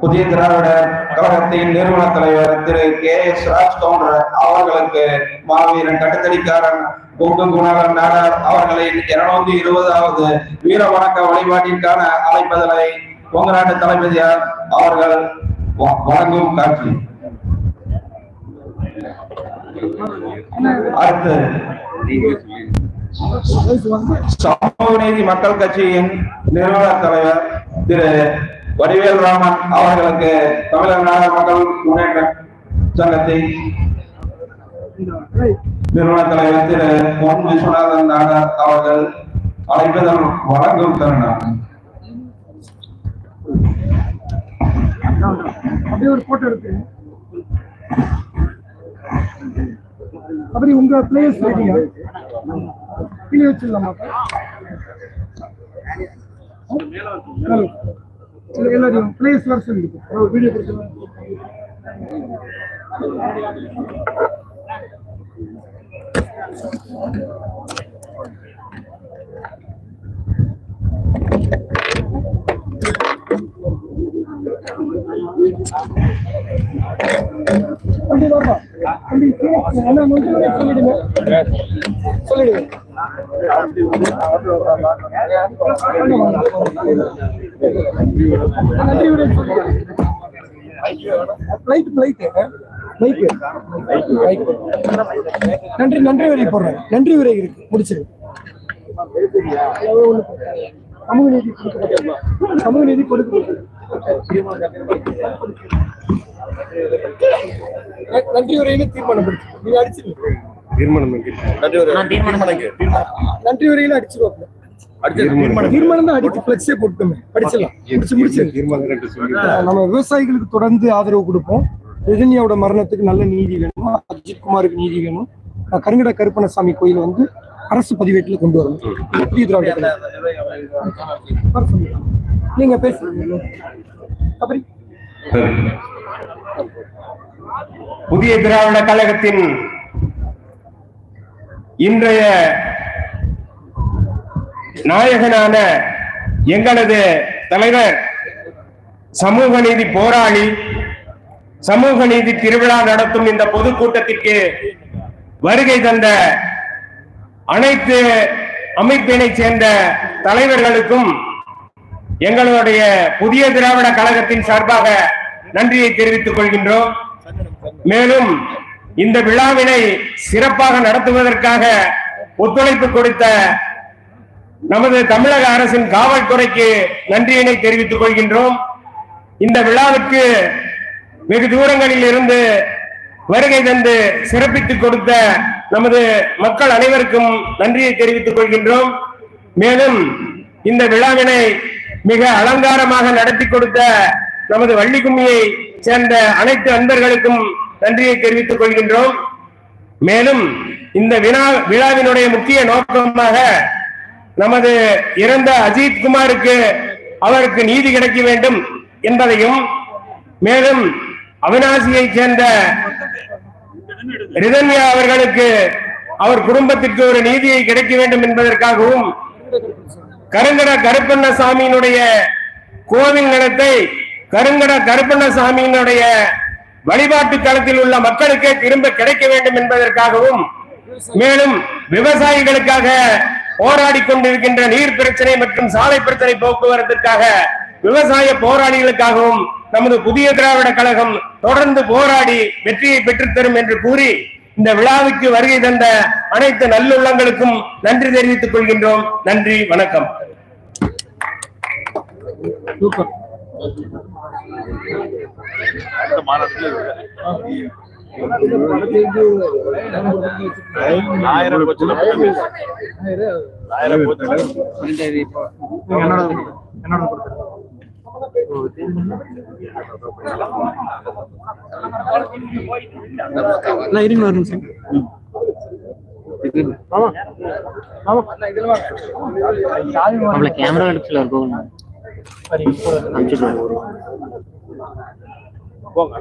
புதிய திராவிட கழகத்தின் நிறுவன தலைவர் திரு KS ராஜ்கவுண்டர் அவர்களுக்கு மாவீரன் கட்டுத்தடிக்காரன் கொங்கு குணாளன் நாடார் அவர்களின் 220வது வீர வணக்க வழிபாட்டிற்கான அழைப்பதலை கொங்கு நாட்டு தளபதியார் அவர்கள் வழங்கும் காட்சி. அடுத்து சமூக நீதி மக்கள் கட்சியின் நிறுவன தலைவர் திரு வடிவேல் ராமன் அவர்களுக்கு தமிழக நாடார் மக்கள் முன்னேற்ற சங்கத்தின் நிறுவன தலைவர் திரு பொன் விஸ்வநாதன் நாடார் அவர்கள் அழைப்பதல் வழங்கும் தருணம். ஒரு போட்டோ இருக்கு. அப்படி உங்க பிளேயர்ஸ் வெயிட்டிங்க கீழே வச்சிடலாமா? எல்லாரையும் பிளேயர்ஸ் வர சொல்லிருக்கோம். வீடியோ கொடுத்துருவோம். நன்றி உரை போடுறேன். நன்றி உரை இருக்கு, முடிச்சிரு. சமூக நீதி கொடுக்க நன்றி உரையில தீர்மானப்படுத்து. நீங்க அடிச்சிருங்க. நன்றி உரையில அடிச்சிருவாங்க. தீர்மானம் தான் அடிச்சு பிளக்ஸே போட்டுமே படிச்சிடலாம். நம்ம விவசாயிகளுக்கு தொடர்ந்து ஆதரவு கொடுப்போம். ரஜினியோட மரணத்துக்கு நல்ல நீதி வேணும். அஜித் குமாருக்கு நீதி வேணும். கருங்கட கருப்பணசாமி கோயில் வந்து அரசு பதிவேட்டுல கொண்டு வரணும். நீங்க பேசுறீங்க. புதிய திராவிட கழகத்தின் இன்றைய நாயகனான எங்களது தலைவர், சமூக நீதி போராளி, சமூக நீதி திருவிழா நடத்தும் இந்த பொதுக்கூட்டத்திற்கு வருகை தந்த அனைத்து அமைப்பினை சேர்ந்த தலைவர்களுக்கும் எங்களுடைய புதிய திராவிட கழகத்தின் சார்பாக நன்றியை தெரிவித்துக் கொள்கின்றோம். மேலும் இந்த விழாவினை சிறப்பாக நடத்துவதற்காக ஒத்துழைப்பு கொடுத்த நமது தமிழக அரசின் காவல்துறைக்கு நன்றியினை தெரிவித்துக் கொள்கின்றோம். இந்த விழாவிற்கு வெகு தூரங்களில் இருந்து வருகை தந்து சிறப்பித்துக் கொடுத்த நமது மக்கள் அனைவருக்கும் நன்றியை தெரிவித்துக் கொள்கின்றோம். மேலும் இந்த விழாவினை மிக அலங்காரமாக நடத்தி கொடுத்த நமது வள்ளிக்கும்மியை சேர்ந்த அனைத்து அன்பர்களுக்கும் நன்றியை தெரிவித்துக் கொள்கின்றோம். மேலும் இந்த விழாவினுடைய முக்கிய நோக்கமாக நமது இறந்த அஜித் குமாருக்கு அவருக்கு நீதி கிடைக்க வேண்டும் என்பதையும், மேலும் அவினாசியை சேர்ந்த ரிதன்யா அவர்களுக்கு அவர் குடும்பத்திற்கு ஒரு நீதியை கிடைக்க வேண்டும் என்பதற்காகவும், கருங்கட கருப்பண்ணசாமியினுடைய கோவில் நிலத்தை கருங்கட கருப்பண்ணசாமியினுடைய வழிபாட்டு தளத்தில் உள்ள மக்களுக்கே திரும்ப கிடைக்க வேண்டும் என்பதற்காகவும், மேலும் விவசாயிகளுக்காக போராடி கொண்டிருக்கின்ற நீர் பிரச்சனை மற்றும் சாலை பிரச்சனை போக்குவரத்திற்காக விவசாய போராளிகளுக்காகவும் நமது புதிய திராவிட கழகம் தொடர்ந்து போராடி வெற்றியை பெற்றுத்தரும் என்று கூறி இந்த விழாவுக்கு வருகை தந்த அனைத்து நல்லுள்ளங்களுக்கும் நன்றி தெரிவித்துக் கொள்கின்றோம். நன்றி, வணக்கம். கேமரா எடுத்துல இருக்கும். போங்க